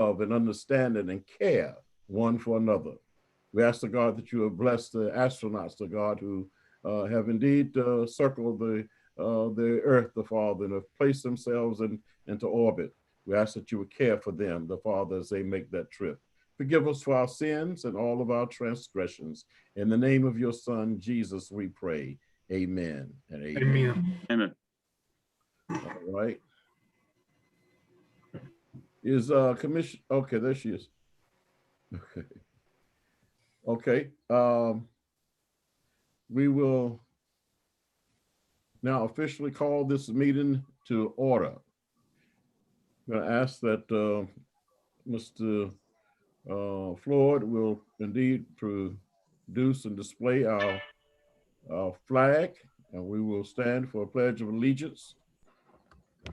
love and understanding and care one for another. We ask the God that you have blessed the astronauts, the God who have indeed circled the earth, the Father, and have placed themselves into orbit. We ask that you would care for them, the Father, as they make that trip. Forgive us for our sins and all of our transgressions. In the name of your Son, Jesus, we pray. Amen and amen. Amen. All right. Is commission, okay, there she is. Okay. Okay. We will now officially call this meeting to order. I'm going to ask that Mr. Floyd will indeed produce and display our flag, and we will stand for a pledge of allegiance.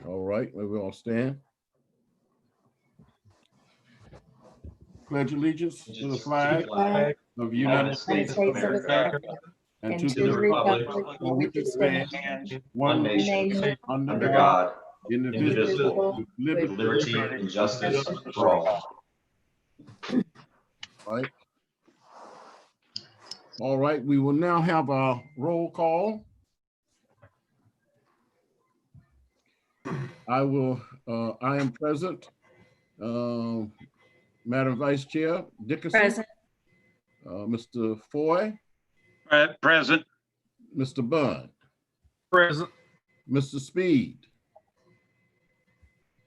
All right, we will all stand. Pledge allegiance to the flag of the United States of America and to the republic for which it stands, one nation, under God, indivisible, with liberty and justice for all. Right. All right, we will now have a roll call. I am present. Madam Vice Chair Dickerson. Present. Mr. Foy. Present. Mr. Bunn. Present. Mr. Speed.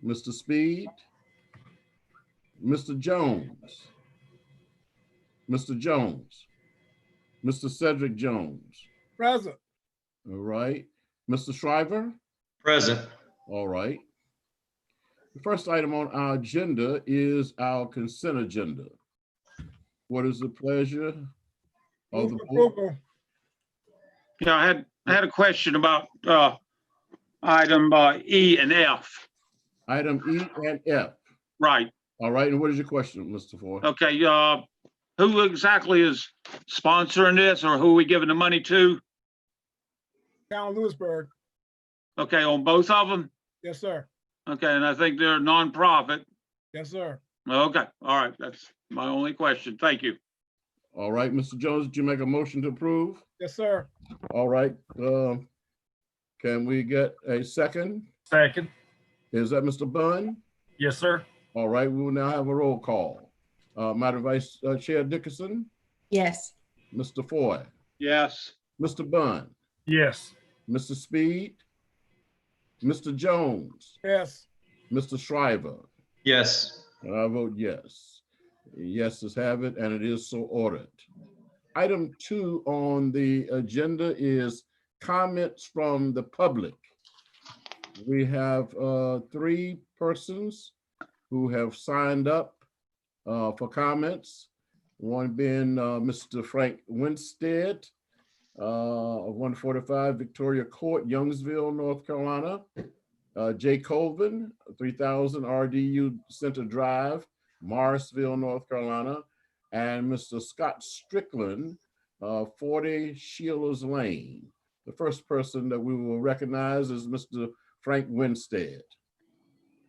Mr. Speed. Mr. Jones. Mr. Jones. Mr. Cedric Jones. Present. All right. Mr. Shriver. Present. All right. The first item on our agenda is our consent agenda. What is the pleasure of the board? Yeah, I had a question about item E and F. Item E and F. Right. All right. And what is your question, Mr. Ford? Okay. Who exactly is sponsoring this, or who are we giving the money to? Town of Lewisburg. Okay, on both of them. Yes, sir. Okay, and I think they're a nonprofit. Yes, sir. Okay, all right. That's my only question. Thank you. All right, Mr. Jones, did you make a motion to approve? Yes, sir. All right. Can we get a second? Second. Is that Mr. Bunn? Yes, sir. All right, we will now have a roll call. Madam Vice Chair Dickerson, Yes. Mr. Foy, Yes. Mr. Bunn, Yes. Mr. Speed, Mr. Jones, Yes. Mr. Shriver, Yes. and I vote yes. Yeses have it, and it is so ordered. Item 2 on the agenda is comments from the public. We have 3 persons who have signed up for comments. One being Mr. Frank Winstead of 145 Victoria Court, Youngsville, North Carolina. Jay Colvin, 3000 RDU Center Drive, Morrisville, North Carolina. And Mr. Scott Strickland, 40 Sheila's Lane. The first person that we will recognize is Mr. Frank Winstead.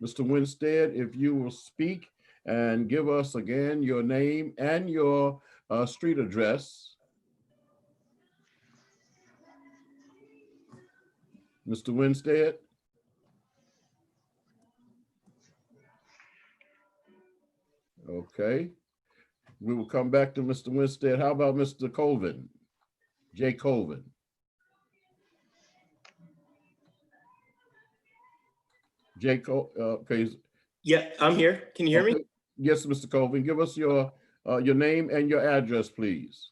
Mr. Winstead, if you will speak and give us again your name and your street address. Mr. Winstead. Okay. We will come back to Mr. Winstead. How about Mr. Colvin? Jay Colvin. Jay okay. Yeah, I'm here. Can you hear me? Yes, Mr. Colvin. Give us your name and your address, please.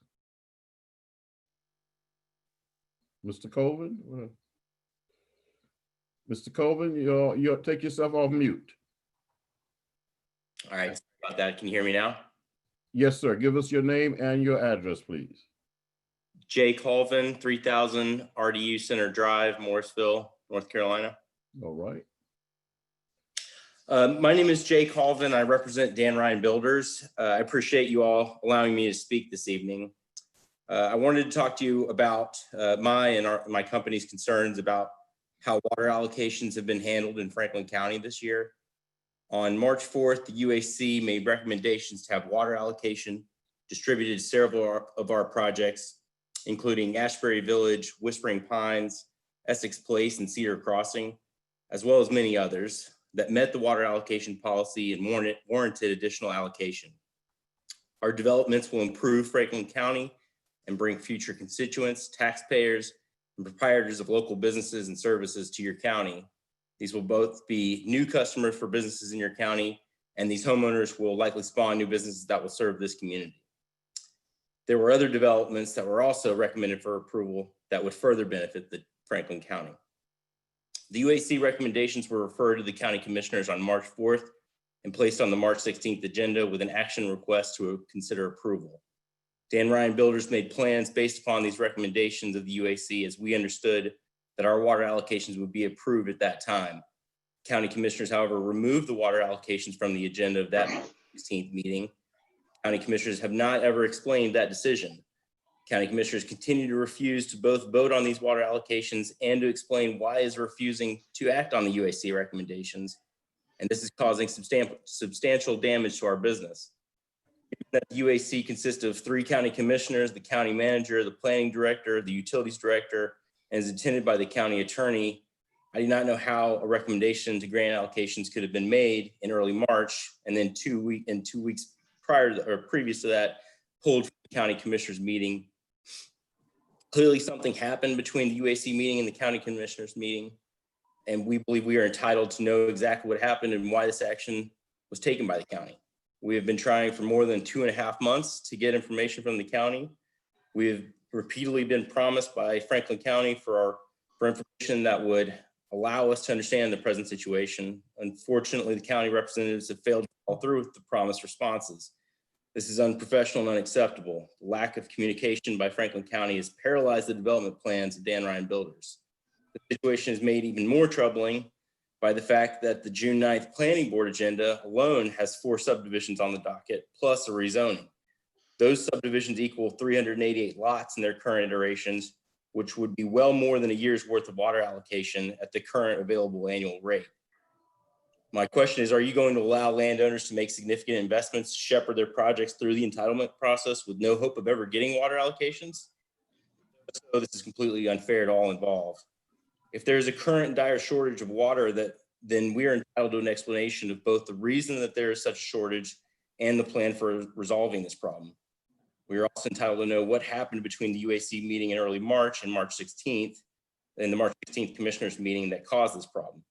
Mr. Colvin? Mr. Colvin, you take yourself off mute. All right, sorry about that. Can you hear me now? Yes, sir. Give us your name and your address, please. Jay Colvin, 3000 RDU Center Drive, Morrisville, North Carolina. All right. My name is Jay Colvin. I represent Dan Ryan Builders. I appreciate you all allowing me to speak this evening. I wanted to talk to you about my company's concerns about how water allocations have been handled in Franklin County this year. On March 4th, the UAC made recommendations to have water allocation distributed to several of our projects, including Ashbury Village, Whispering Pines, Essex Place, and Cedar Crossing, as well as many others that met the water allocation policy and warranted additional allocation. Our developments will improve Franklin County and bring future constituents, taxpayers, and proprietors of local businesses and services to your county. These will both be new customers for businesses in your county, and these homeowners will likely spawn new businesses that will serve this community. There were other developments that were also recommended for approval that would further benefit the Franklin County. The UAC recommendations were referred to the county commissioners on March 4th and placed on the March 16th agenda with an action request to consider approval. Dan Ryan Builders made plans based upon these recommendations of the UAC, as we understood that our water allocations would be approved at that time. County commissioners, however, removed the water allocations from the agenda of that 16th meeting. County commissioners have not ever explained that decision. County commissioners continue to refuse to both vote on these water allocations and to explain why is refusing to act on the UAC recommendations. And this is causing substantial damage to our business. Given that the UAC consists of 3 county commissioners, the county manager, the planning director, the utilities director, and is attended by the county attorney, I do not know how a recommendation to grant allocations could have been made in early March and then 2 weeks prior to, or previous to that, pulled from the county commissioners meeting. Clearly something happened between the UAC meeting and the county commissioners meeting, and we believe we are entitled to know exactly what happened and why this action was taken by the county. We have been trying for more than 2.5 months to get information from the county. We have repeatedly been promised by Franklin County for information that would allow us to understand the present situation. Unfortunately, the county representatives have failed to follow through with the promised responses. This is unprofessional and unacceptable. The lack of communication by Franklin County has paralyzed the development plans of Dan Ryan Builders. The situation is made even more troubling by the fact that the June 9th planning board agenda alone has 4 subdivisions on the docket, plus a rezoning. Those subdivisions equal 388 lots in their current iterations, which would be well more than a year's worth of water allocation at the current available annual rate. My question is, are you going to allow landowners to make significant investments to shepherd their projects through the entitlement process with no hope of ever getting water allocations? So this is completely unfair to all involved. If there's a current dire shortage of water, then we are entitled to an explanation of both the reason that there is such a shortage and the plan for resolving this problem. We are also entitled to know what happened between the UAC meeting in early March and March 16th, and the March 16th commissioners meeting that caused this problem.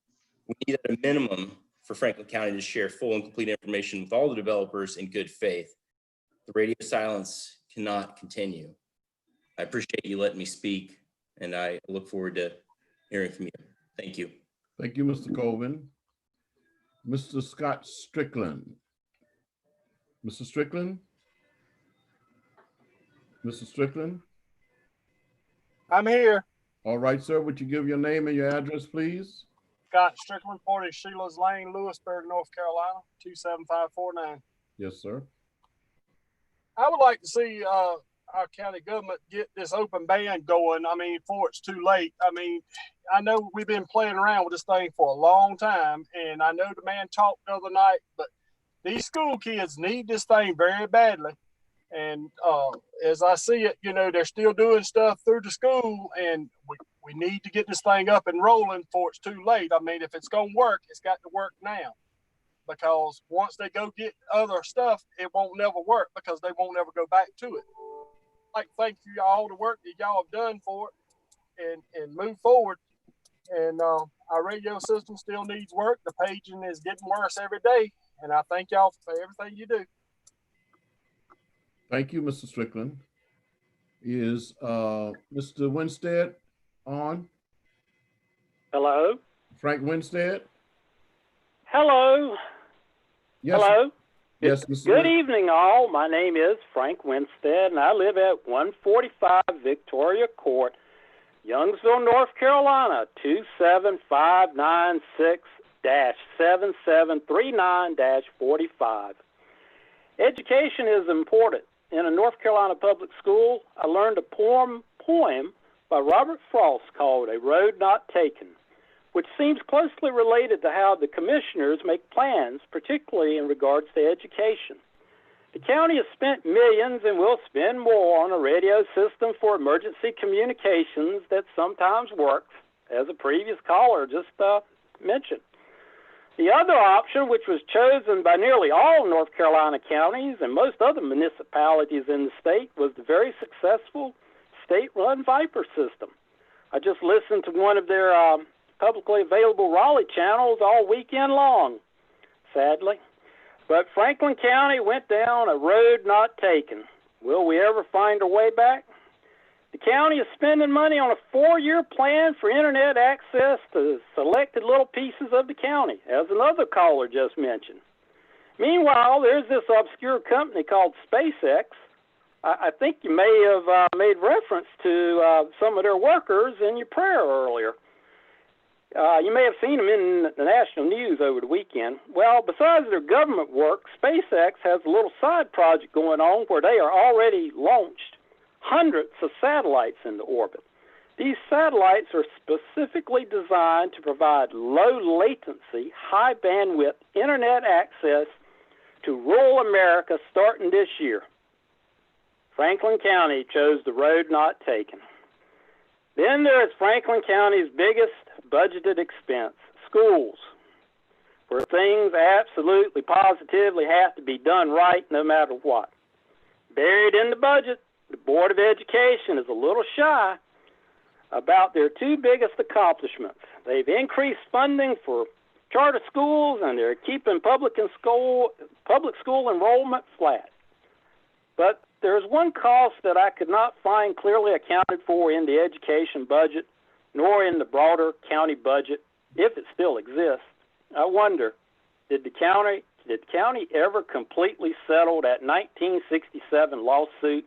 We need at a minimum for Franklin County to share full and complete information with all the developers in good faith. The radio silence cannot continue. I appreciate you letting me speak, and I look forward to hearing from you. Thank you. Thank you, Mr. Colvin. Mr. Scott Strickland. Mr. Strickland? Mr. Strickland? I'm here. All right, sir. Would you give your name and your address, please? Scott Strickland, 40 Sheila's Lane, Lewisburg, North Carolina, 27549. Yes, sir. I would like to see our county government get this open ban going. I mean, before it's too late. I mean, I know we've been playing around with this thing for a long time, and I know the man talked the other night, but these school kids need this thing very badly. And as I see it, you know, they're still doing stuff through the school, and we need to get this thing up and rolling before it's too late. I mean, if it's going to work, it's got to work now, because once they go get other stuff, it won't never work because they won't ever go back to it. I'd like to thank you all the work that y'all have done for it and move forward. And our radio system still needs work. The paging is getting worse every day, and I thank y'all for everything you do. Thank you, Mr. Strickland. Is Mr. Winstead on? Hello? Frank Winstead? Hello? Yes. Hello? Yes, Mr. Good evening, all. My name is Frank Winstead, and I live at 145 Victoria Court, Youngsville, North Carolina, 27596-7739-45. Education is important. In a North Carolina public school, I learned a poem by Robert Frost called A Road Not Taken, which seems closely related to how the commissioners make plans, particularly in regards to education. The county has spent millions and will spend more on a radio system for emergency communications that sometimes works, as a previous caller just mentioned. The other option, which was chosen by nearly all North Carolina counties and most other municipalities in the state, was the very successful state-run Viper system. I just listened to one of their publicly available Raleigh channels all weekend long, sadly. But Franklin County went down a road not taken. Will we ever find our way back? The county is spending money on a 4-year plan for internet access to selected little pieces of the county, as another caller just mentioned. Meanwhile, there's this obscure company called SpaceX. I think you may have made reference to some of their workers in your prayer earlier. You may have seen them in the national news over the weekend. Well, besides their government work, SpaceX has a little side project going on where they are already launched hundreds of satellites into orbit. These satellites are specifically designed to provide low latency, high bandwidth internet access to rural America starting this year. Franklin County chose the road not taken. Then there is Franklin County's biggest budgeted expense, schools, where things absolutely, positively have to be done right no matter what. Buried in the budget, the Board of Education is a little shy about their two biggest accomplishments. They've increased funding for charter schools, and they're keeping public school enrollment flat. But there's one cost that I could not find clearly accounted for in the education budget, nor in the broader county budget, if it still exists. I wonder, did the county ever completely settle that 1967 lawsuit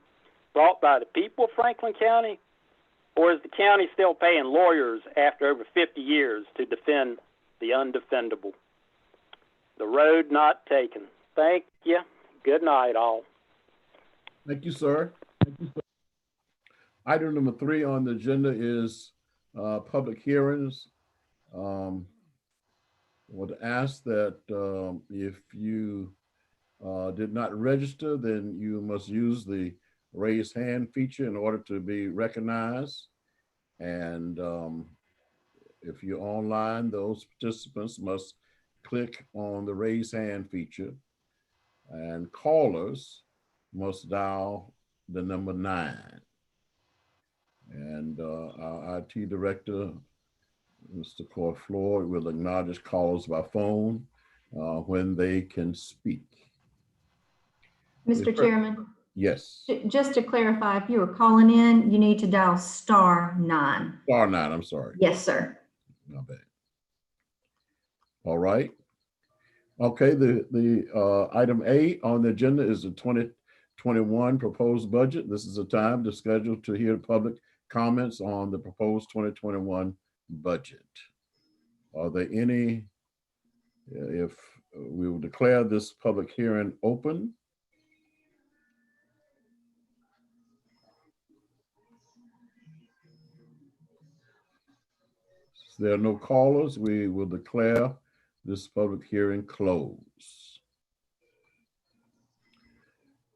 brought by the people of Franklin County? Or is the county still paying lawyers after over 50 years to defend the undefendable? The road not taken. Thank you. Good night, all. Thank you, sir. Item number 3 on the agenda is public hearings. I would ask that if you did not register, then you must use the raise hand feature in order to be recognized. And if you're online, those participants must click on the raise hand feature, and callers must dial the number 9. And our IT director, Mr. Coy Floyd, will acknowledge callers by phone when they can speak. Mr. Chairman, Yes. just to clarify, if you are calling in, you need to dial *9. Star 9, I'm sorry. Yes, sir. Not bad. All right. Okay, the item A on the agenda is the 2021 proposed budget. This is a time to schedule to hear public comments on the proposed 2021 budget. Are there any, if we will declare this public hearing open? If there are no callers, we will declare this public hearing closed.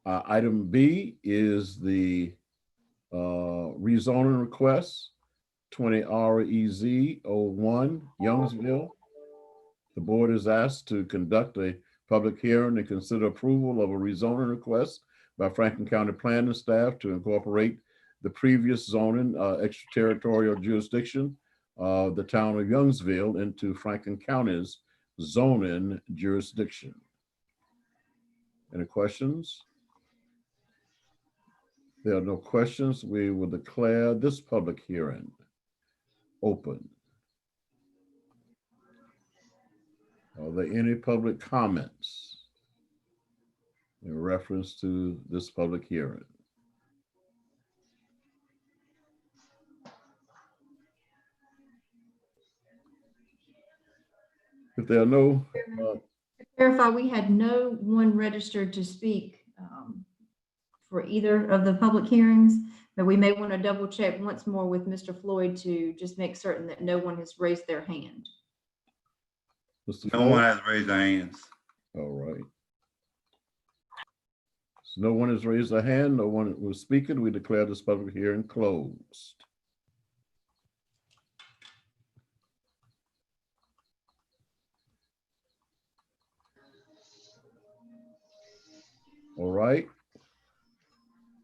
Item B is the rezoning request, 20 REZ 01, Youngsville. The board is asked to conduct a public hearing and consider approval of a rezoning request by Franklin County planning staff to incorporate the previous zoning extraterritorial jurisdiction of the town of Youngsville into Franklin County's zoning jurisdiction. Any questions? There are no questions. We will declare this public hearing open. Are there any public comments in reference to this public hearing? If there are no, To clarify, we had no one registered to speak for either of the public hearings. But we may want to double check once more with Mr. Floyd to just make certain that no one has raised their hand. Mr. No one Floyd? has raised their hands. All right. So no one has raised their hand, no one was speaking. We declare this public hearing closed. All right.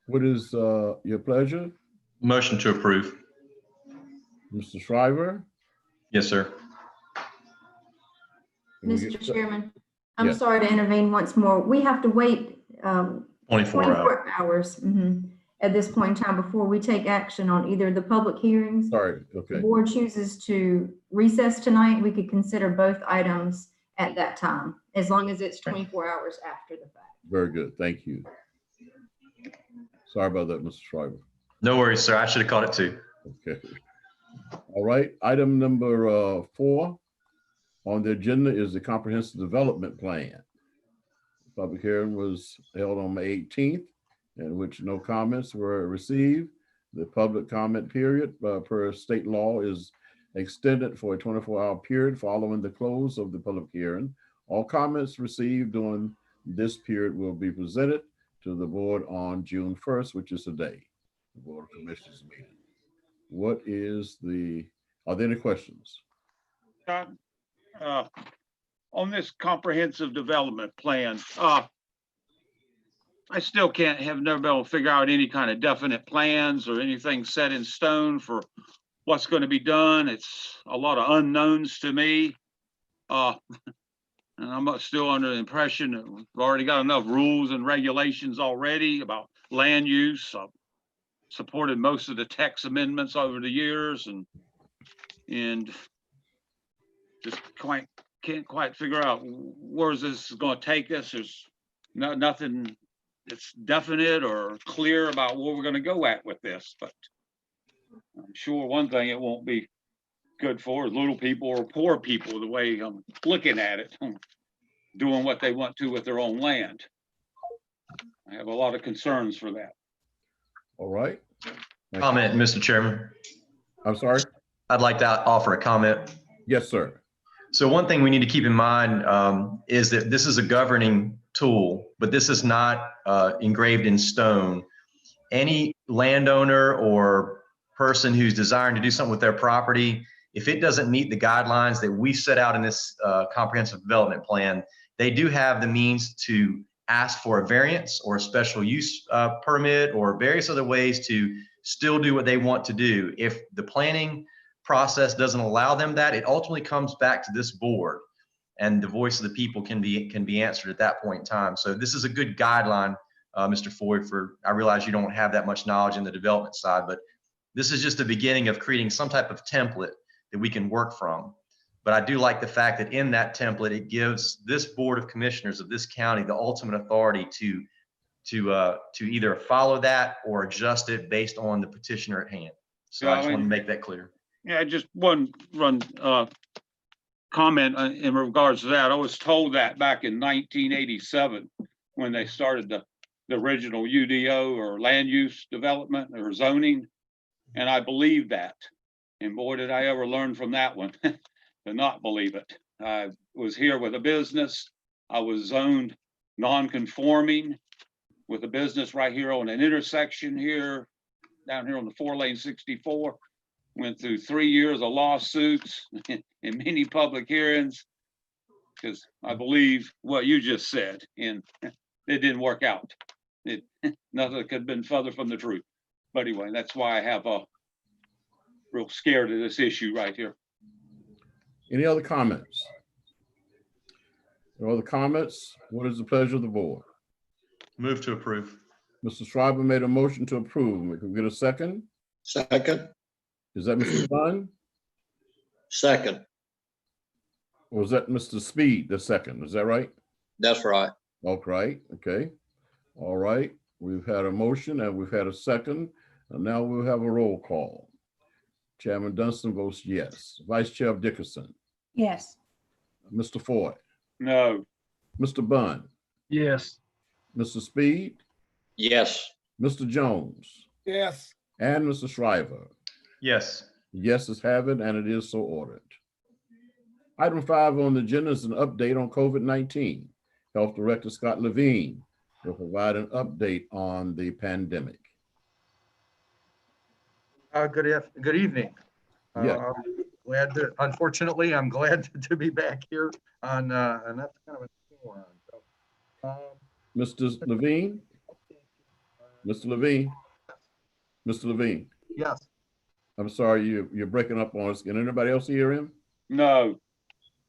What is your pleasure, Motion to approve. Mr. Shriver? Yes, sir. Can we get- Mr. Chairman, I'm Yes. sorry to intervene once more. We have to wait 24 hours. 24 hours at this point in time before we take action on either the public hearings. Sorry, The okay, board chooses to recess tonight, we could consider both items at that time, as long as it's 24 hours after the fact. very good, thank you. Sorry about that, Mr. Shriver. No worries, sir. I should have caught it too. Okay. All right, item number 4 on the agenda is the comprehensive development plan. Public hearing was held on May 18th, in which no comments were received. The public comment period per state law is extended for a 24-hour period following the close of the public hearing. All comments received during this period will be presented to the board on June 1st, which is today, the Board of Commissioners meeting. What is are there any questions? John, on this comprehensive development plan, I still have never been able to figure out any kind of definite plans or anything set in stone for what's going to be done. It's a lot of unknowns to me. And I'm still under the impression that we've already got enough rules and regulations already about land use. I've supported most of the text amendments over the years and just can't quite figure out where this is going to take us. There's nothing that's definite or clear about where we're going to go at with this, but I'm sure one thing it won't be good for is little people or poor people, the way I'm looking at it, doing what they want to with their own land. I have a lot of concerns for that. All right. Thank you. Comment, Mr. Chairman. I'm sorry? I'd like to offer a comment. Yes, sir. So one thing we need to keep in mind is that this is a governing tool, but this is not engraved in stone. Any landowner or person who's desiring to do something with their property, if it doesn't meet the guidelines that we set out in this comprehensive development plan, they do have the means to ask for a variance or a special use permit or various other ways to still do what they want to do. If the planning process doesn't allow them that, it ultimately comes back to this board, and the voice of the people can be answered at that point in time. So this is a good guideline, Mr. Floyd, I realize you don't have that much knowledge in the development side, but this is just the beginning of creating some type of template that we can work from. But I do like the fact that in that template, it gives this Board of Commissioners of this county the ultimate authority to either follow that or adjust it based on the petitioner at hand. So Yeah, I just want to make that clear. Yeah, just one comment in regards to that. I was told that back in 1987 when they started the original UDO or land use development or zoning, and I believed that. And boy, did I ever learn from that one to not believe it. I was here with a business. I was zoned non-conforming with a business right here on an intersection here, down here on the 4-lane 64. Went through 3 years of lawsuits and many public hearings because I believe what you just said, and it didn't work out. Nothing could have been further from the truth. But anyway, that's why I have real scared of this issue right here. Any other comments? No other comments? What is the pleasure of the board? Move to approve. Mr. Schreiber made a motion to approve. We can get a second? Second, Is that Mr. Dunn? second, Or was that Mr. Speed, the second? Is that right? that's right. Okay. All right. We've had a motion and we've had a second. And now we'll have a roll call. Chairman Dunston votes yes. Vice Chair Dickerson, Yes. Mr. Ford, No, Mr. Bunn, Yes. Mr. Speed, Yes, Mr. Jones, Yes. And Mr. Shriver. Yes. Yeses have it, and it is so ordered. Item 5 on the agenda is an update on COVID-19. Health Director Scott Levine will provide an update on the pandemic. Good evening. Yes. Unfortunately, I'm glad to be back here on, and that's kind of a new one. So, Mr. Levine? Mr. Levine? Mr. Levine? yes, I'm sorry, you're breaking up on us. Can anybody else hear him? No,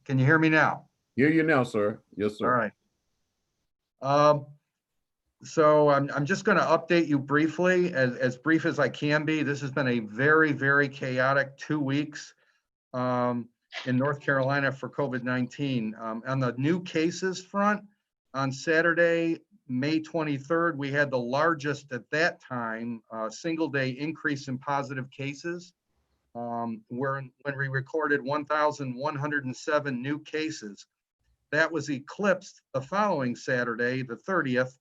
can you hear me now? Hear you now, sir. Yes, All sir. right. So I'm just going to update you briefly, as brief as I can be. This has been a very, very chaotic 2 weeks in North Carolina for COVID-19. On the new cases front, on Saturday, May 23rd, we had the largest at that time single day increase in positive cases, when we recorded 1,107 new cases. That was eclipsed the following Saturday, the 30th,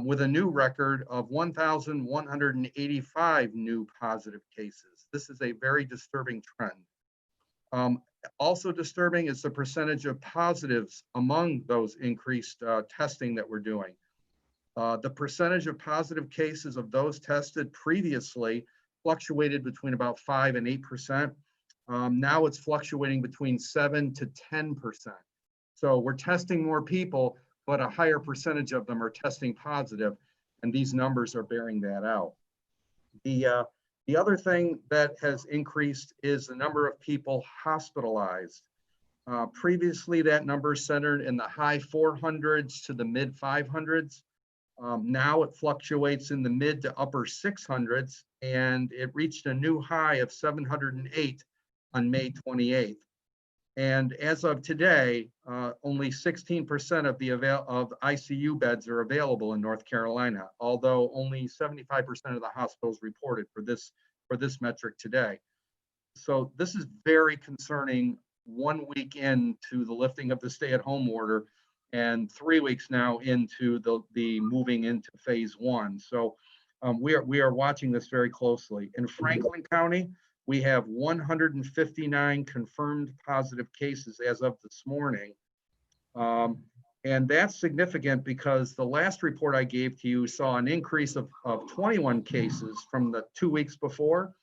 with a new record of 1,185 new positive cases. This is a very disturbing trend. Also disturbing is the percentage of positives among those increased testing that we're doing. The percentage of positive cases of those tested previously fluctuated between about 5 and 8%. Now it's fluctuating between 7 to 10%. So we're testing more people, but a higher percentage of them are testing positive, and these numbers are bearing that out. The other thing that has increased is the number of people hospitalized. Previously, that number centered in the high 400s to the mid 500s. Now it fluctuates in the mid to upper 600s, and it reached a new high of 708 on May 28th. And as of today, only 16% of the ICU beds are available in North Carolina, although only 75% of the hospitals reported for this metric today. So this is very concerning 1 week into the lifting of the stay-at-home order and 3 weeks now into the moving into phase 1. So we are watching this very closely. In Franklin County, we have 159 confirmed positive cases as of this morning. And that's significant because the last report I gave to you saw an increase of 21 cases from the 2 weeks before.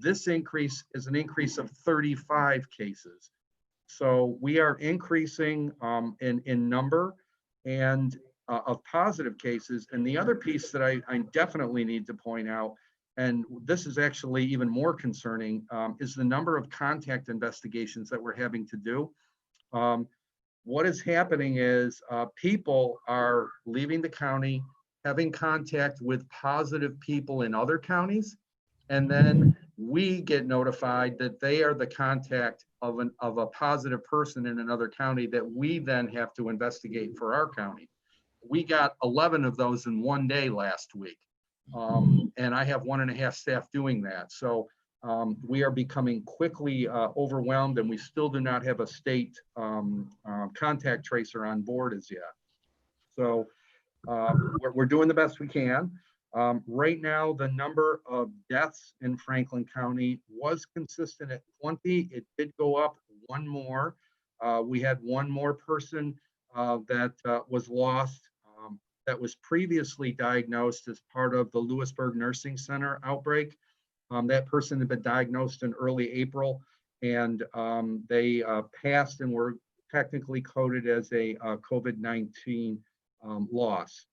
This increase is an increase of 35 cases. So we are increasing in number and of positive cases. And the other piece that I definitely need to point out, and this is actually even more concerning, is the number of contact investigations that we're having to do. What is happening is people are leaving the county, having contact with positive people in other counties, and then we get notified that they are the contact of a positive person in another county that we then have to investigate for our county. We got 11 of those in 1 day last week. And I have 1.5 staff doing that. So we are becoming quickly overwhelmed, and we still do not have a state contact tracer on board as yet. So we're doing the best we can. Right now, the number of deaths in Franklin County was consistent at 20. It did go up one more. We had one more person that was lost that was previously diagnosed as part of the Lewisburg Nursing Center outbreak. That person had been diagnosed in early April, and they passed and were technically coded as a COVID-19 loss.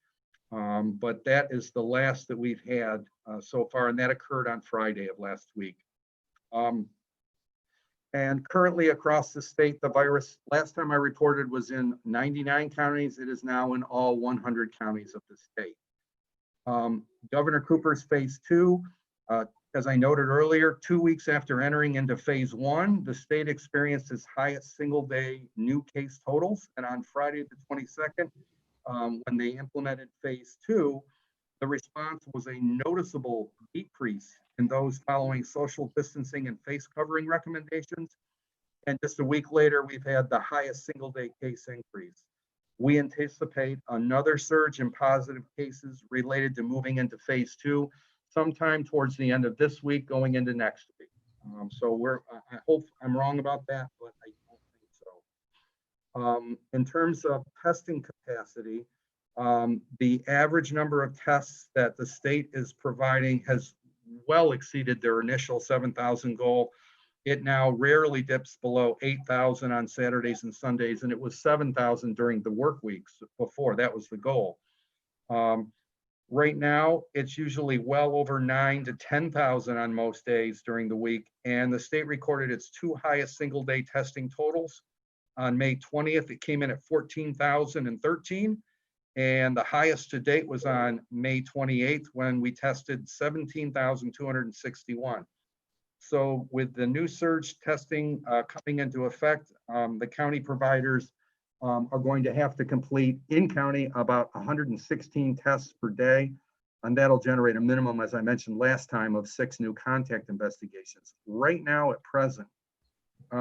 But that is the last that we've had so far, and that occurred on Friday of last week. And currently across the state, the virus, last time I reported, was in 99 counties. It is now in all 100 counties of the state. Governor Cooper's phase 2, as I noted earlier, 2 weeks after entering into phase 1, the state experienced its highest single day new case totals. And on Friday, the 22nd, when they implemented phase 2, the response was a noticeable decrease in those following social distancing and face covering recommendations. And just a week later, we've had the highest single day case increase. We anticipate another surge in positive cases related to moving into phase 2 sometime towards the end of this week, going into next week. So I hope I'm wrong about that, but I don't think so. In terms of testing capacity, the average number of tests that the state is providing has well exceeded their initial 7,000 goal. It now rarely dips below 8,000 on Saturdays and Sundays, and it was 7,000 during the work weeks before. That was the goal. Right now, it's usually well over 9,000 to 10,000 on most days during the week, and the state recorded its two highest single-day testing totals. On May 20th, it came in at 14,013, and the highest to date was on May 28th when we tested 17,261. So with the new surge testing coming into effect, the county providers are going to have to complete in county about 116 tests per day. And that'll generate a minimum, as I mentioned last time, of 6 new contact investigations. Right now at present,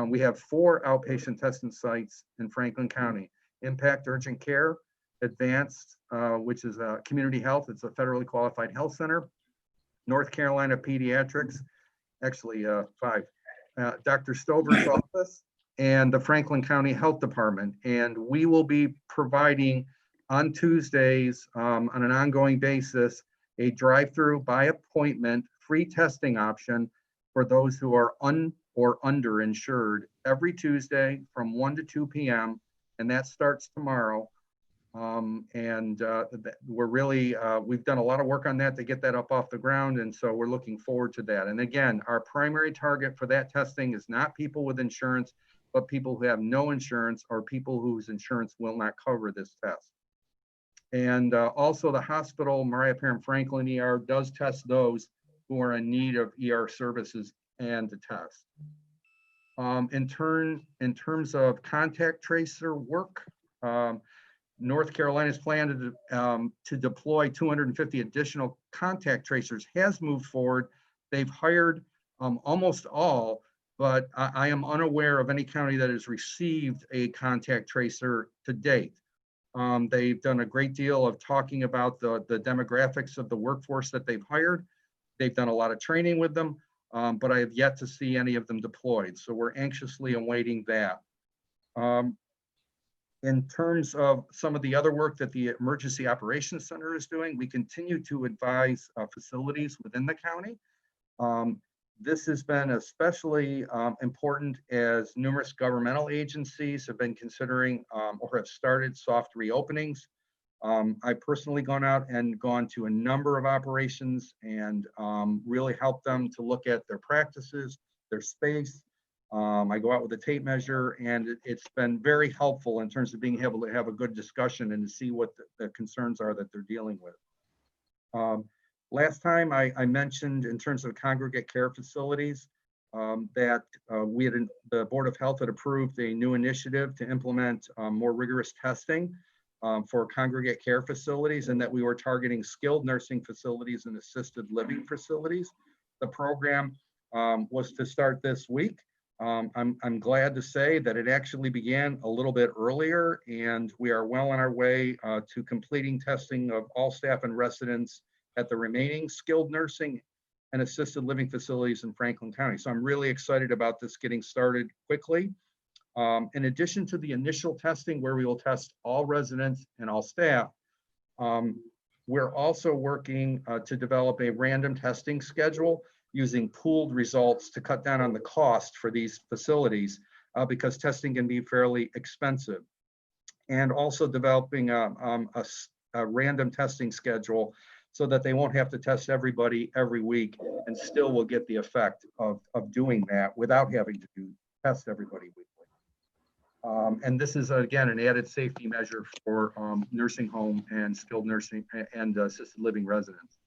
we have 4 outpatient testing sites in Franklin County: Impact Urgent Care, Advanced, which is community health. It's a federally qualified health center. North Carolina Pediatrics, actually 5, Dr. Stover's office, and the Franklin County Health Department. And we will be providing on Tuesdays on an ongoing basis a drive-through by appointment free testing option for those who are or underinsured every Tuesday from 1 to 2 p.m. And that starts tomorrow. We're really, we've done a lot of work on that to get that up off the ground. And so we're looking forward to that. And again, our primary target for that testing is not people with insurance, but people who have no insurance or people whose insurance will not cover this test. And also the hospital, Mariah Parham Franklin ER, does test those who are in need of ER services and to test. In terms of contact tracer work, North Carolina's plan to deploy 250 additional contact tracers has moved forward. They've hired almost all, but I am unaware of any county that has received a contact tracer to date. They've done a great deal of talking about the demographics of the workforce that they've hired. They've done a lot of training with them, but I have yet to see any of them deployed. So we're anxiously awaiting that. In terms of some of the other work that the Emergency Operations Center is doing, we continue to advise facilities within the county. This has been especially important as numerous governmental agencies have been considering or have started soft reopenings. I've personally gone out and gone to a number of operations and really helped them to look at their practices, their space. I go out with a tape measure, and it's been very helpful in terms of being able to have a good discussion and to see what the concerns are that they're dealing with. Last time I mentioned in terms of congregate care facilities that the Board of Health had approved a new initiative to implement more rigorous testing for congregate care facilities, and that we were targeting skilled nursing facilities and assisted living facilities. The program was to start this week. I'm glad to say that it actually began a little bit earlier, and we are well on our way to completing testing of all staff and residents at the remaining skilled nursing and assisted living facilities in Franklin County. So I'm really excited about this getting started quickly. In addition to the initial testing where we will test all residents and all staff, we're also working to develop a random testing schedule using pooled results to cut down on the cost for these facilities because testing can be fairly expensive. And also developing a random testing schedule so that they won't have to test everybody every week and still will get the effect of doing that without having to test everybody weekly. And this is, again, an added safety measure for nursing home and skilled nursing and assisted living residents.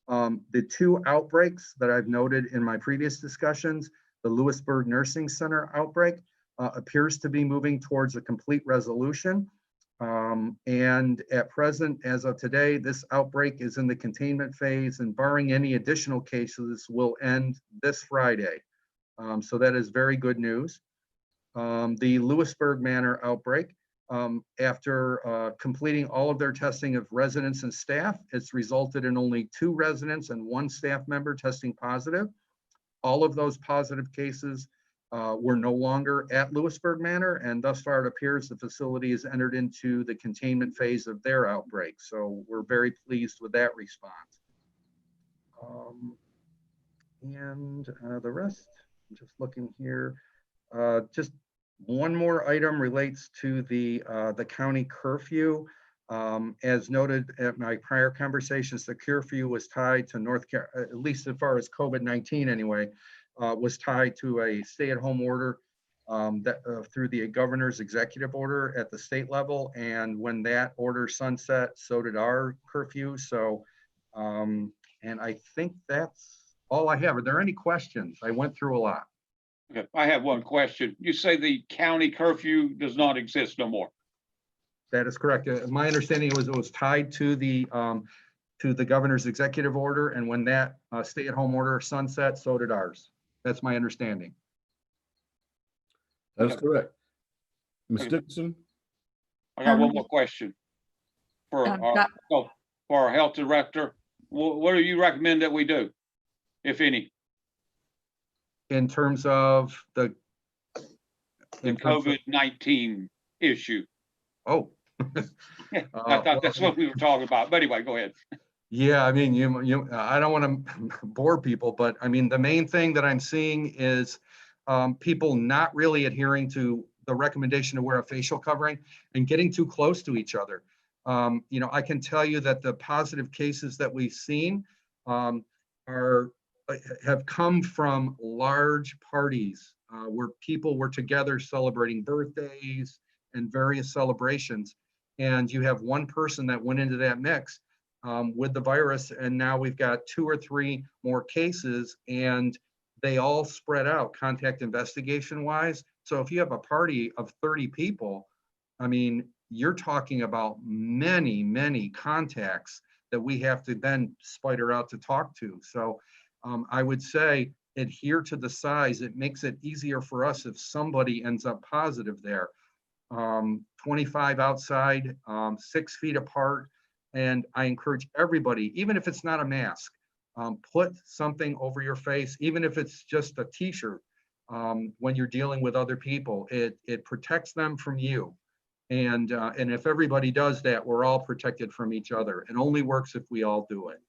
The 2 outbreaks that I've noted in my previous discussions, the Lewisburg Nursing Center outbreak appears to be moving towards a complete resolution. And at present, as of today, this outbreak is in the containment phase, and barring any additional cases will end this Friday. So that is very good news. The Lewisburg Manor outbreak After completing all of their testing of residents and staff, it's resulted in only 2 residents and 1 staff member testing positive. All of those positive cases were no longer at Lewisburg Manor, and thus far it appears the facility has entered into the containment phase of their outbreak. So we're very pleased with that response. The rest, I'm just looking here. Just one more item relates to the county curfew. As noted at my prior conversations, the curfew was tied to at least as far as COVID-19 anyway, was tied to a stay-at-home order through the governor's executive order at the state level. And when that order sunset, so did our curfew. So, and I think that's all I have. Are there any questions? I went through a lot. Okay, I have one question. You say the county curfew does not exist no more. That is correct. My understanding was it was tied to the governor's executive order, and when that stay-at-home order sunset, so did ours. That's my understanding. That's correct. Ms. Dixon? I got one more question for our health director. What do you recommend that we do, if any? In terms of the COVID-19 issue. Oh. I thought that's what we were talking about, but anyway, go ahead. Yeah, I mean, I don't want to bore people, but I mean, the main thing that I'm seeing is people not really adhering to the recommendation to wear a facial covering and getting too close to each other. I can tell you that the positive cases that we've seen have come from large parties where people were together celebrating birthdays and various celebrations. And you have one person that went into that mix with the virus, and now we've got 2 or 3 more cases, and they all spread out contact investigation wise. So if you have a party of 30 people, I mean, you're talking about many, many contacts that we have to then spider out to talk to. So I would say adhere to the size. It makes it easier for us if somebody ends up positive there. 25 outside, 6 feet apart. And I encourage everybody, even if it's not a mask, put something over your face, even if it's just a t-shirt, when you're dealing with other people. It protects them from you. And if everybody does that, we're all protected from each other. It only works if we all do it.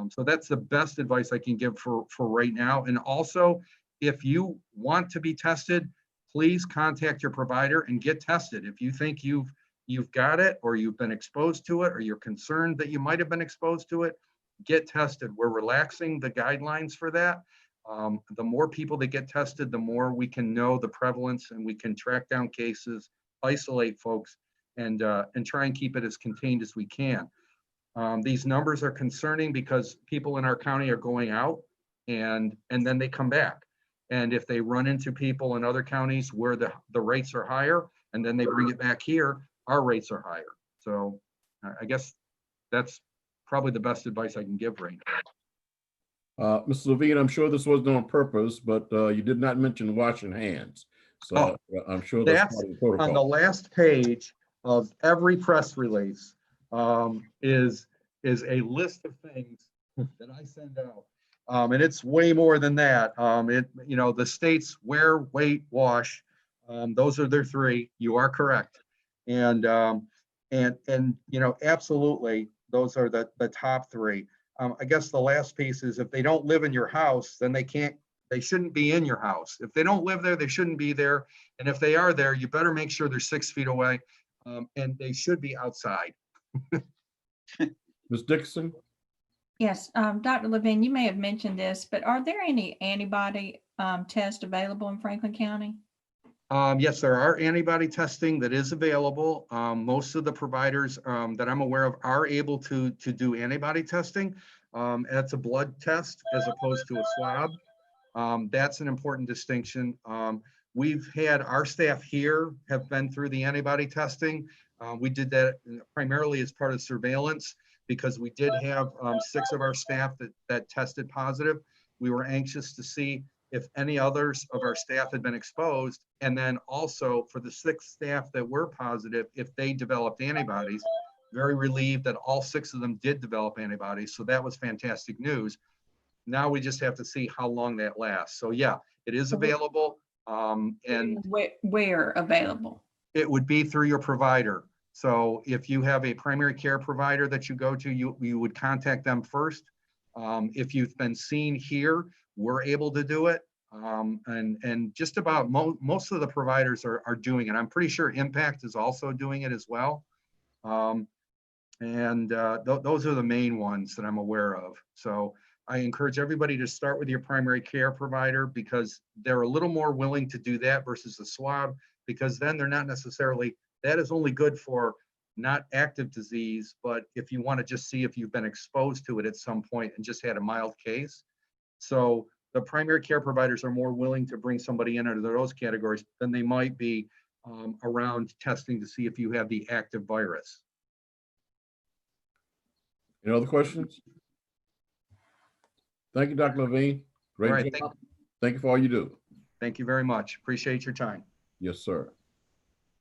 So that's the best advice I can give for right now. And also, if you want to be tested, please contact your provider and get tested. If you think you've got it, or you've been exposed to it, or you're concerned that you might have been exposed to it, get tested. We're relaxing the guidelines for that. The more people that get tested, the more we can know the prevalence, and we can track down cases, isolate folks, and try and keep it as contained as we can. These numbers are concerning because people in our county are going out and then they come back. And if they run into people in other counties where the rates are higher, and then they bring it back here, our rates are higher. So I guess that's probably the best advice I can give right now. Mr. Levine, I'm sure this wasn't on purpose, but you did not mention washing hands. So I'm sure that's part of the protocol. On the last page of every press release is a list of things that I send out. And it's way more than that. The states wear, wait, wash. Those are their 3. You are correct. And absolutely, those are the top 3. I guess the last piece is if they don't live in your house, then they shouldn't be in your house. If they don't live there, they shouldn't be there. And if they are there, you better make sure they're 6 feet away, and they should be outside. Ms. Dixon? Yes, Dr. Levine, you may have mentioned this, but are there any antibody tests available in Franklin County? Yes, there are antibody testing that is available. Most of the providers that I'm aware of are able to do antibody testing. It's a blood test as opposed to a swab. That's an important distinction. We've had our staff here have been through the antibody testing. We did that primarily as part of surveillance because we did have 6 of our staff that tested positive. We were anxious to see if any others of our staff had been exposed, and then also for the 6 staff that were positive, if they developed antibodies. Very relieved that all 6 of them did develop antibodies, so that was fantastic news. Now we just have to see how long that lasts. So yeah, it is available, and Where available? it would be through your provider. So if you have a primary care provider that you go to, you would contact them first. If you've been seen here, we're able to do it. And just about most of the providers are doing it. I'm pretty sure Impact is also doing it as well. Those are the main ones that I'm aware of. So I encourage everybody to start with your primary care provider, because they're a little more willing to do that versus the swab, because then they're not necessarily, that is only good for not active disease, but if you want to just see if you've been exposed to it at some point and just had a mild case. So the primary care providers are more willing to bring somebody in under those categories than they might be around testing to see if you have the active virus. Any other questions? Thank you, Dr. Levine. All right, Great job. Thank you for all you do. Thank you very much. Appreciate your time. Yes, sir.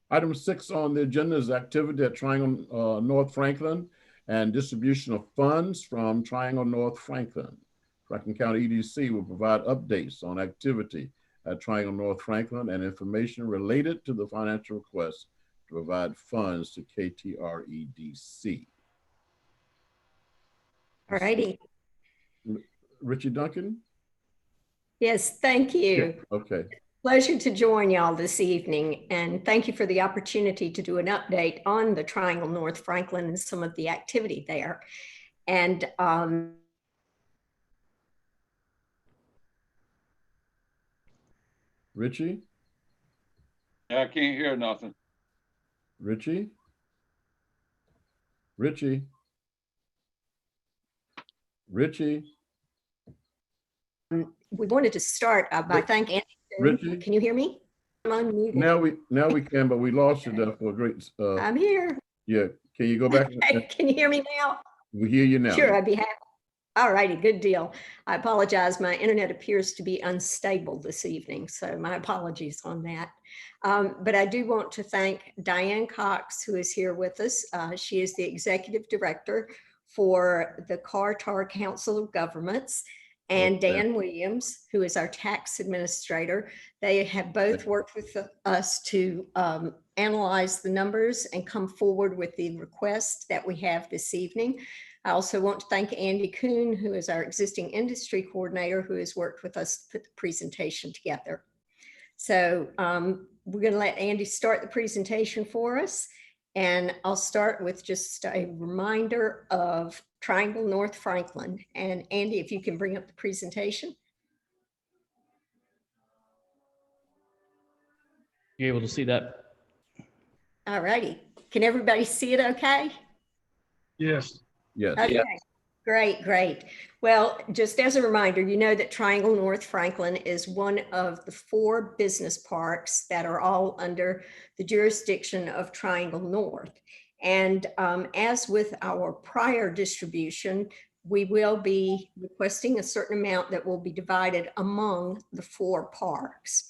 Item 6 on the agenda is activity at Triangle North Franklin and distribution of funds from Triangle North Franklin. Franklin County EDC will provide updates on activity at Triangle North Franklin and information related to the financial request to provide funds to KTREDC. All righty. Richie Duncan? Yes, thank you. Yeah, okay. Pleasure to join y'all this evening, and thank you for the opportunity to do an update on the Triangle North Franklin and some of the activity there. And Richie? I can't hear nothing. Richie? Richie? Richie? we wanted to start by thanking Andy. Richie? Can you hear me? I'm unmuted. Now we can, but we lost you there for a great. I'm here. Yeah, can you go back? Okay, can you hear me now? We hear you now. Sure, I'd be happy. All righty, good deal. I apologize. My internet appears to be unstable this evening, so my apologies on that. But I do want to thank Diane Cox, who is here with us. She is the executive director for the Carr-Tarr Council of Governments, and Dan Williams, who is our tax administrator. They have both worked with us to analyze the numbers and come forward with the request that we have this evening. I also want to thank Andy Kuhn, who is our existing industry coordinator, who has worked with us to put the presentation together. So we're going to let Andy start the presentation for us. And I'll start with just a reminder of Triangle North Franklin. And Andy, if you can bring up the presentation. You able to see that? All righty. Can everybody see it okay? Yes. Yes. Okay. Yeah. Great, great. Well, just as a reminder, you know that Triangle North Franklin is one of the 4 business parks that are all under the jurisdiction of Triangle North. And as with our prior distribution, we will be requesting a certain amount that will be divided among the 4 parks.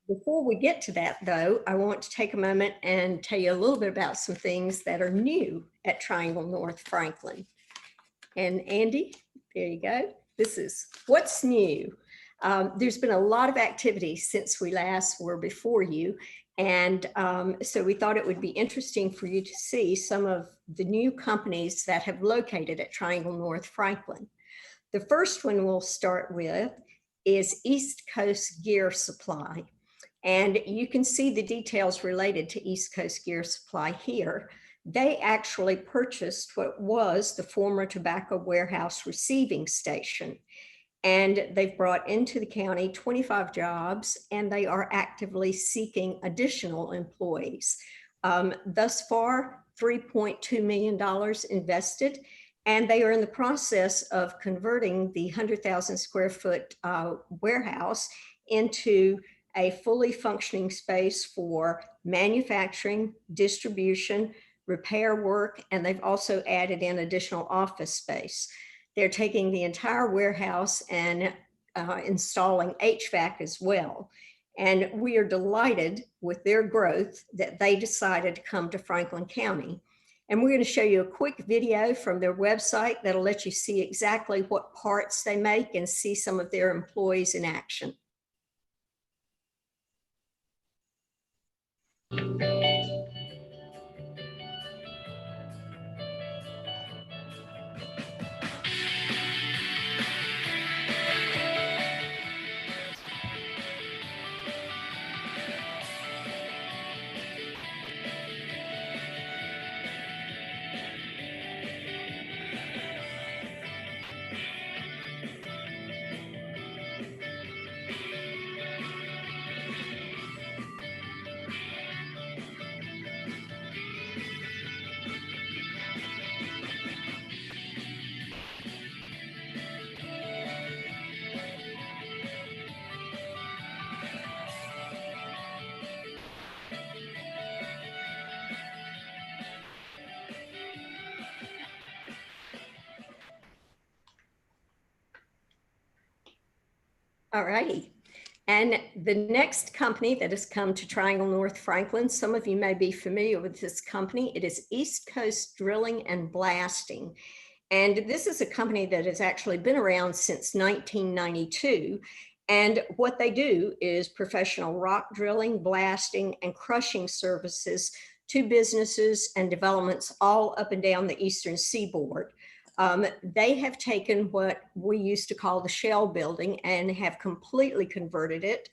Before we get to that, though, I want to take a moment and tell you a little bit about some things that are new at Triangle North Franklin. And Andy, there you go. This is what's new. There's been a lot of activity since we last were before you. And so we thought it would be interesting for you to see some of the new companies that have located at Triangle North Franklin. The first one we'll start with is East Coast Gear Supply. And you can see the details related to East Coast Gear Supply here. They actually purchased what was the former tobacco warehouse receiving station. And they've brought into the county 25 jobs, and they are actively seeking additional employees. Thus far, $3.2 million invested, and they are in the process of converting the 100,000 square foot warehouse into a fully functioning space for manufacturing, distribution, repair work, and they've also added in additional office space. They're taking the entire warehouse and installing HVAC as well. And we are delighted with their growth that they decided to come to Franklin County. And we're going to show you a quick video from their website that'll let you see exactly what parts they make and see some of their employees in action. All righty. And the next company that has come to Triangle North Franklin, some of you may be familiar with this company. It is East Coast Drilling and Blasting. And this is a company that has actually been around since 1992. And what they do is professional rock drilling, blasting, and crushing services to businesses and developments all up and down the Eastern Seaboard. They have taken what we used to call the shell building and have completely converted it.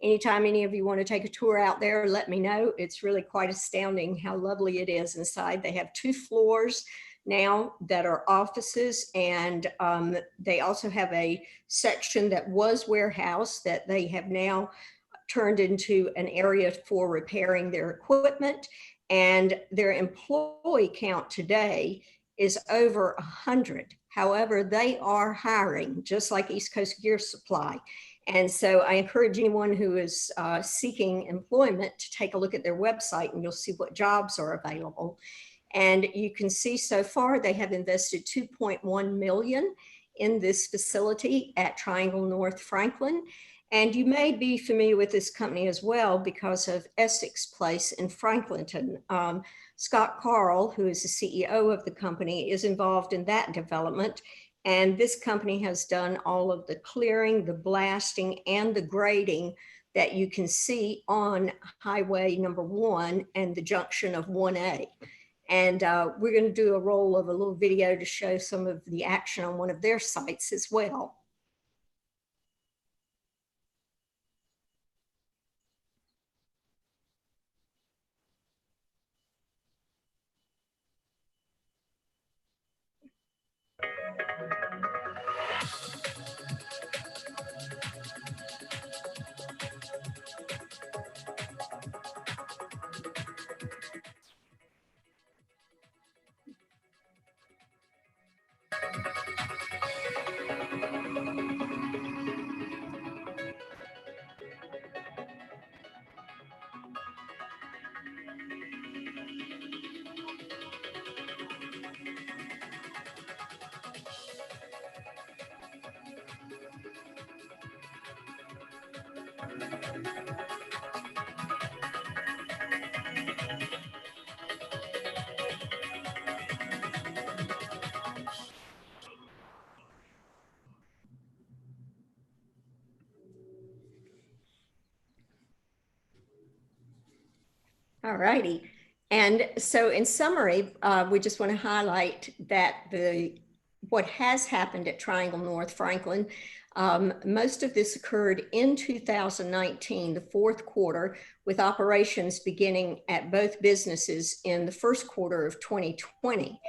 Anytime any of you want to take a tour out there, let me know. It's really quite astounding how lovely it is inside. They have 2 floors now that are offices, and they also have a section that was warehouse that they have now turned into an area for repairing their equipment. And their employee count today is over 100. However, they are hiring, just like East Coast Gear Supply. And so I encourage anyone who is seeking employment to take a look at their website, and you'll see what jobs are available. And you can see so far they have invested $2.1 million in this facility at Triangle North Franklin. And you may be familiar with this company as well because of Essex Place in Franklinton. Scott Carl, who is the CEO of the company, is involved in that development. And this company has done all of the clearing, the blasting, and the grading that you can see on Highway number 1 and the junction of 1A. And we're going to do a roll of a little video to show some of the action on one of their sites as well. All righty. And so in summary, we just want to highlight that what has happened at Triangle North Franklin, most of this occurred in 2019, the 4th quarter, with operations beginning at both businesses in the 1st quarter of 2020.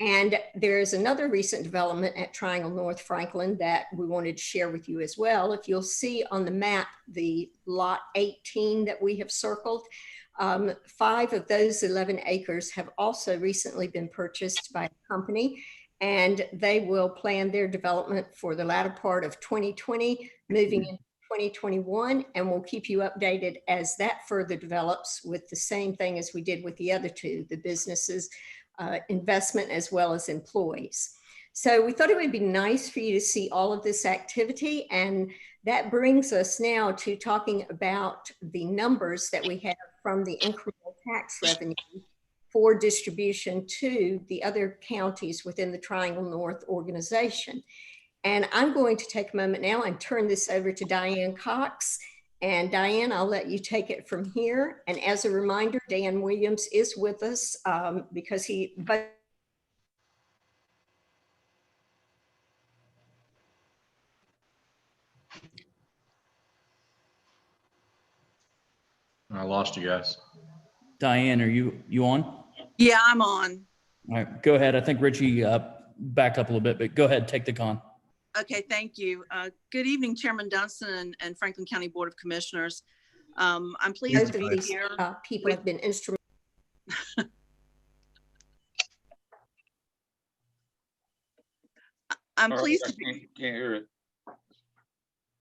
And there's another recent development at Triangle North Franklin that we wanted to share with you as well. If you'll see on the map, the lot 18 that we have circled, 5 of those 11 acres have also recently been purchased by a company, and they will plan their development for the latter part of 2020, moving into 2021, and we'll keep you updated as that further develops with the same thing as we did with the other 2, the businesses, investment as well as employees. So we thought it would be nice for you to see all of this activity. And that brings us now to talking about the numbers that we have from the incremental tax revenue for distribution to the other counties within the Triangle North organization. And I'm going to take a moment now and turn this over to Diane Cox. And Diane, I'll let you take it from here. And as a reminder, Dan Williams is with us because he, but I lost you guys. Diane, are you on? Yeah, I'm on. All right, go ahead. I think Richie backed up a little bit, but go ahead, take the con. Okay, thank you. Good evening, Chairman Dunston and Franklin County Board of Commissioners. I'm pleased both to of be these here. people have been instrumental. I'm pleased to be. Can't hear it.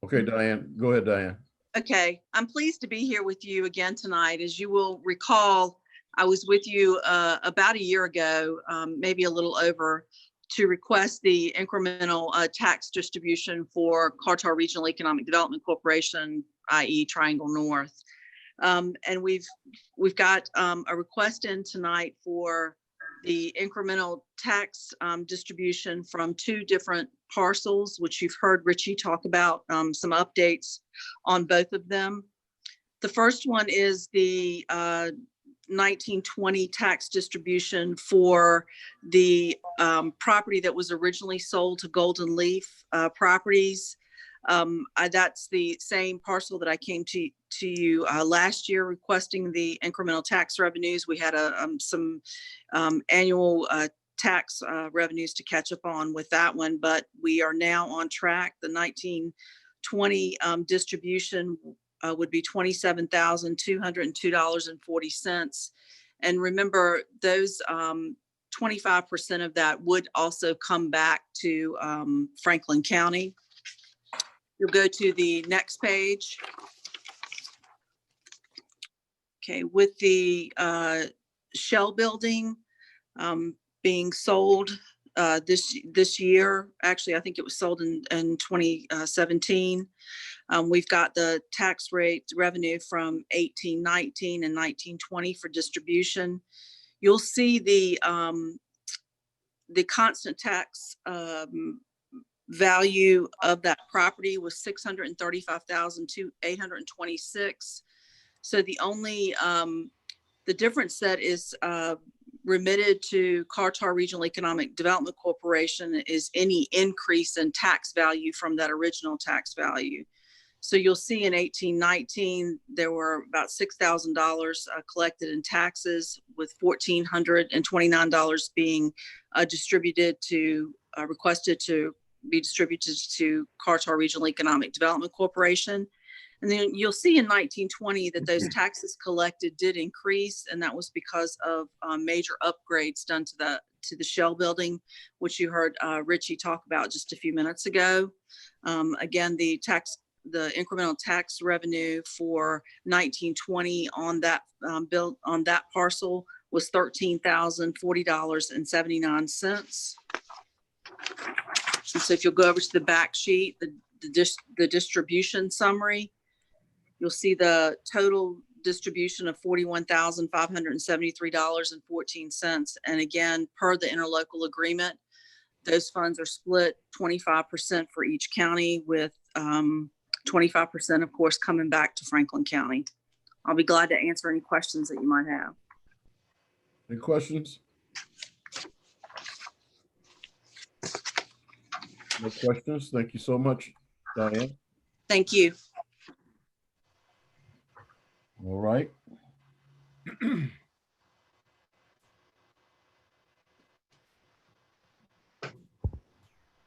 Okay, Diane, go ahead, Diane. Okay, I'm pleased to be here with you again tonight. As you will recall, I was with you about a year ago, maybe a little over, to request the incremental tax distribution for Carter Regional Economic Development Corporation, i.e. Triangle North. And we've got a request in tonight for the incremental tax distribution from two different parcels, which you've heard Richie talk about, some updates on both of them. The first one is the 1920 tax distribution for the property that was originally sold to Golden Leaf Properties. That's the same parcel that I came to you last year requesting the incremental tax revenues. We had some annual tax revenues to catch up on with that one, but we are now on track. The 1920 distribution would be $27,202.40. And remember, those 25% of that would also come back to Franklin County. You'll go to the next page. Okay, with the Shell building being sold this year, actually, I think it was sold in 2017. We've got the tax rate revenue from 1819 and 1920 for distribution. You'll see the constant tax value of that property was $635,826. So the only the difference that is remitted to Carter Regional Economic Development Corporation is any increase in tax value from that original tax value. So you'll see in 1819, there were about $6,000 collected in taxes, with $1,429 being requested to be distributed to Carter Regional Economic Development Corporation. And then you'll see in 1920 that those taxes collected did increase, and that was because of major upgrades done to the Shell building, which you heard Richie talk about just a few minutes ago. Again, the incremental tax revenue for 1920 on that on that parcel was $13,040.79. And so if you'll go over to the back sheet, the distribution summary, you'll see the total distribution of $41,573.14. And again, per the interlocal agreement, those funds are split 25% for each county, with 25%, of course, coming back to Franklin County. I'll be glad to answer any questions that you might have. Any questions? No questions. Thank you so much, Diane. Thank you. All right.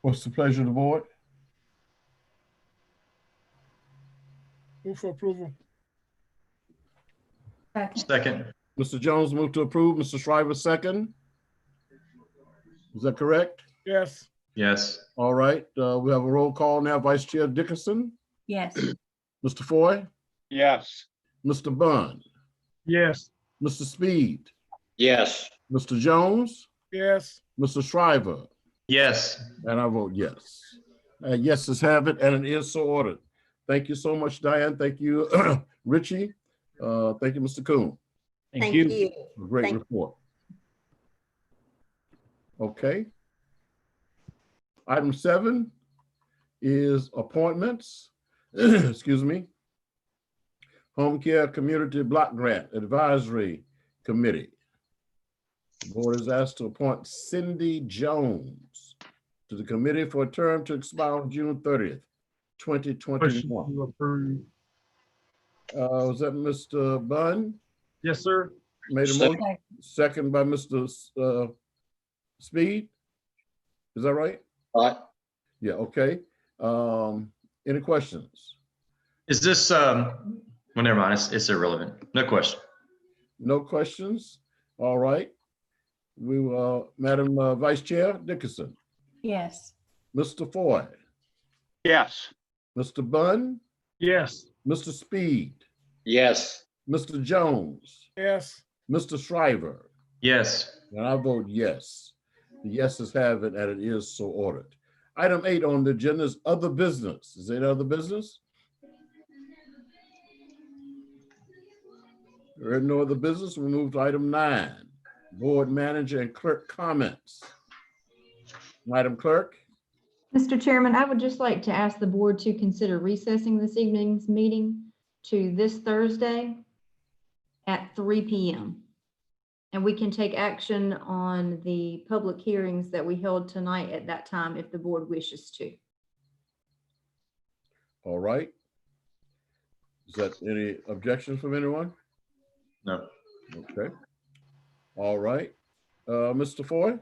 What's the pleasure of the board? Move for approval. Second. Mr. Jones moved to approve. Mr. Shriver second. Is that correct? Yes. Yes. All right. We have a roll call now. Vice Chair Dickinson, Yes. Mr. Foy, Yes. Mr. Bunn, Yes. Mr. Speed, Yes. Mr. Jones, Yes. Mr. Shriver, Yes. And I vote yes. Yeses have it, and it is so ordered. Thank you so much, Diane. Thank you, Richie. Thank you, Mr. Coon. Thank you. Great Thank- report. Okay. Item 7 is appointments. Excuse me. Home Care Community Block Grant Advisory Committee. The board is asked to appoint Cindy Jones to the committee for a term to expire on June 30th, 2021. Was that Mr. Bunn? Yes, sir. Made a motion, second by Mr. Speed? Is that right? Aye. Yeah, okay. Any questions? Is this, well, never mind, it's irrelevant. No question. No questions? All right. We will, Madam Vice Chair Dickinson, Yes. Mr. Foy, Yes. Mr. Bunn, Yes. Mr. Speed, Yes. Mr. Jones, Yes. Mr. Shriver, Yes. and I vote yes. The yeses have it, and it is so ordered. Item 8 on the agenda is other business. Is there other business? There is no other business. We move to item 9, board manager and clerk comments. Madam Clerk? Mr. Chairman, I would just like to ask the board to consider recessing this evening's meeting to this Thursday at 3 p.m. And we can take action on the public hearings that we held tonight at that time if the board wishes to. All right. Is that any objections from anyone? No. Okay. All right. Mr. Foy?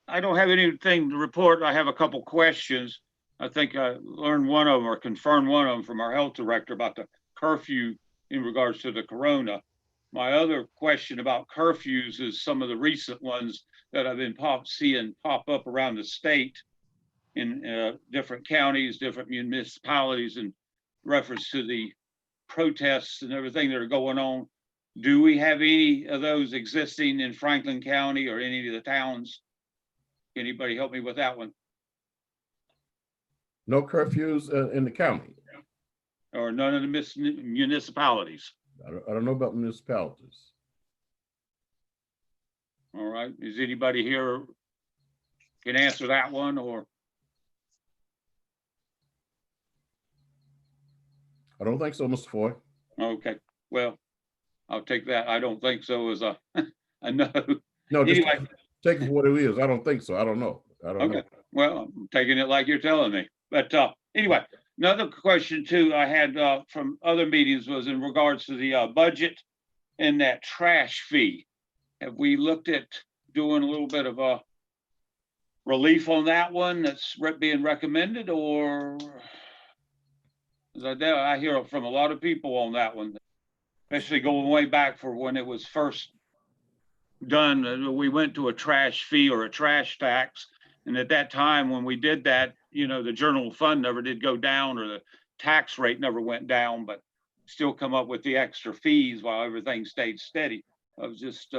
I don't have anything to report. I have a couple questions. I think I learned one of them or confirmed one of them from our health director about the curfew in regards to the corona. My other question about curfews is some of the recent ones that I've been seeing pop up around the state in different counties, different municipalities in reference to the protests and everything that are going on. Do we have any of those existing in Franklin County or any of the towns? Anybody help me with that one? No curfews in the county? Or none of the municipalities? I don't know about municipalities. All right, is anybody here can answer that one or? I don't think so, Mr. Foy. Okay, well, I'll take that. I don't think so as a no. No, just Anyway. take it for what it is. I don't think so. I don't know. Okay, well, I'm taking it like you're telling me. But anyway, another question too I had from other meetings was in regards to the budget and that trash fee. Have we looked at doing a little bit of a relief on that one that's being recommended, or? 'Cause I hear from a lot of people on that one, especially going way back for when it was first done. We went to a trash fee or a trash tax. And at that time, when we did that, you know, the general fund never did go down or the tax rate never went down, but still come up with the extra fees while everything stayed steady. I was just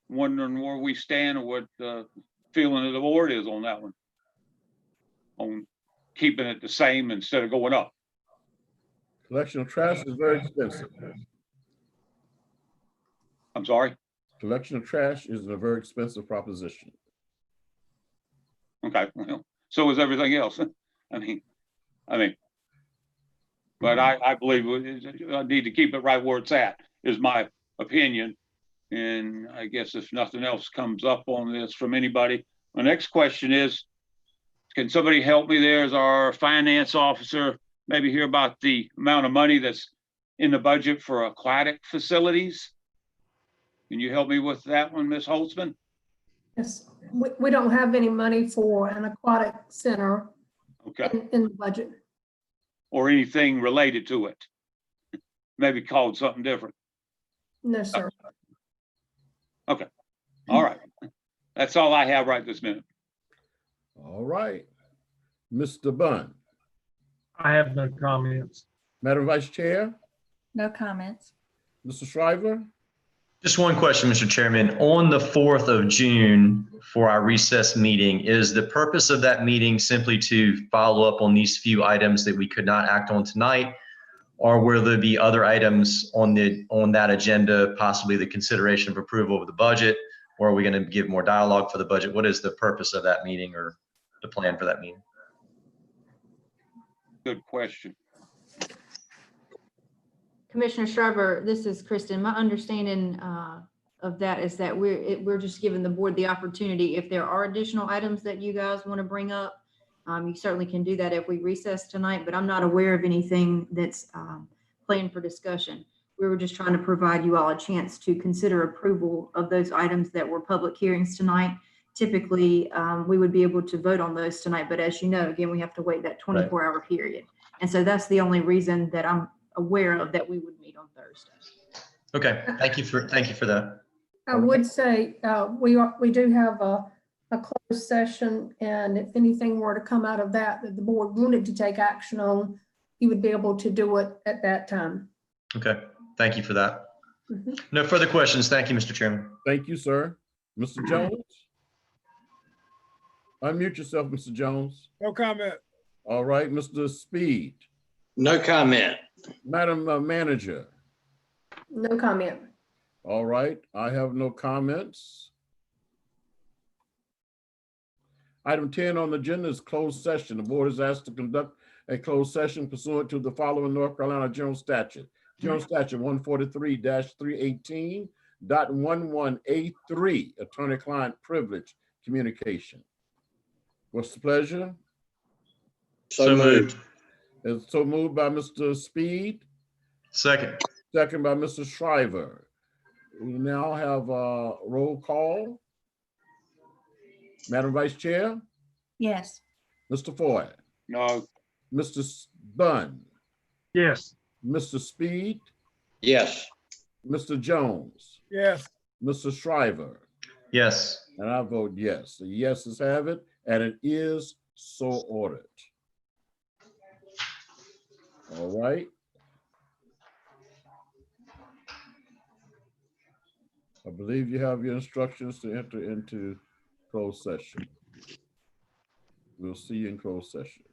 wondering where we stand or what the feeling of the board is on that one. On keeping it the same instead of going up. Collection of trash is very expensive. I'm sorry? Collection of trash is a very expensive proposition. Okay, well, so is everything else. I mean, but I believe I need to keep it right where it's at, is my opinion. And I guess if nothing else comes up on this from anybody, my next question is, can somebody help me there as our finance officer, maybe hear about the amount of money that's in the budget for aquatic facilities? Can you help me with that one, Ms. Holtzman? Yes, we don't have any money for an aquatic center Okay. in the budget. Or anything related to it? Maybe called something different. No, sir. Okay, all right. That's all I have right this minute. All right. Mr. Bunn. I have no comments. Madam Vice Chair, No comments. Mr. Shriver, Just one question, Mr. Chairman. On the 4th of June for our recess meeting, is the purpose of that meeting simply to follow up on these few items that we could not act on tonight? Or will there be other items on that agenda, possibly the consideration of approval of the budget? Or are we going to give more dialogue for the budget? What is the purpose of that meeting or the plan for that meeting? Good question. Commissioner Shriver, this is Kristen. My understanding of that is that we're just giving the board the opportunity, if there are additional items that you guys want to bring up, you certainly can do that if we recess tonight, but I'm not aware of anything that's planned for discussion. We were just trying to provide you all a chance to consider approval of those items that were public hearings tonight. Typically, we would be able to vote on those tonight, but as you know, again, we have to wait that 24-hour period. And so that's the only reason that I'm aware of that we would meet on Thursday. Okay, thank you for that. I would say, we do have a closed session, and if anything were to come out of that the board wanted to take action on, you would be able to do it at that time. Okay, thank you for that. Mhm. No further questions. Thank you, Mr. Chairman. Thank you, sir. Mr. Jones? Unmute yourself, Mr. Jones. No comment. All right, Mr. Speed. No comment. Madam Manager. No comment. All right, I have no comments. Item 10 on the agenda is closed session. The board is asked to conduct a closed session pursuant to the following North Carolina General Statute. General Statute 143-318.11A3, attorney-client privilege communication. What's the pleasure? So moved. It's so moved by Mr. Speed, Second. second by Mr. Shriver. We now have a roll call. Madam Vice Chair, Yes. Mr. Foy, No, Mr. Bunn, Yes. Mr. Speed, Yes. Mr. Jones, Yes. Mr. Shriver, Yes. and I vote yes. The yeses have it, and it is so ordered. All right. I believe you have your instructions to enter into closed session. We'll see you in closed session.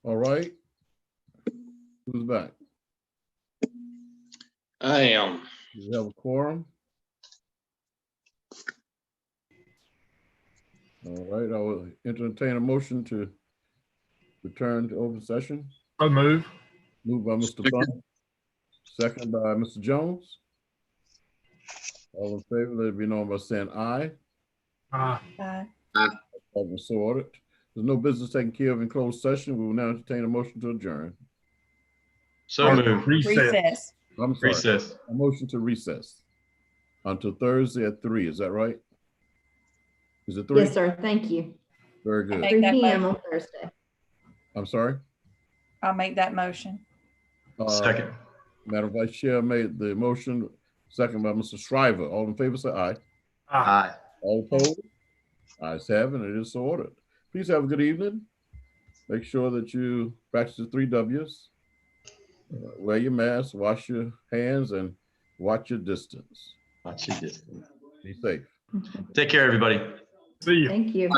All right. Who's back? I am. We have a quorum. All right, I will entertain a motion to return to open session. So move. Moved by Mr. Blunt, second by Mr. Jones. All in favor, let it be known by saying aye. Bye. All so ordered. There's no business taken care of in closed session. We will now entertain a motion to adjourn. So moved. Recess. I'm sorry. Recess. A motion to recess until Thursday at 3. Is that right? Is it 3? Yes, sir. Thank you. Very good. Make 3 that PM motion. on Thursday. I'm sorry. I'll make that motion. Second. Madam Vice Chair made the motion, second by Mr. Shriver. All in favor, say aye. Aye. All opposed? Ayes have it, and it is so ordered. Please have a good evening. Make sure that you practice the 3 W's. Wear your mask, wash your hands, and watch your distance. Watch your distance. Be safe. Take care, everybody. See you. Thank you.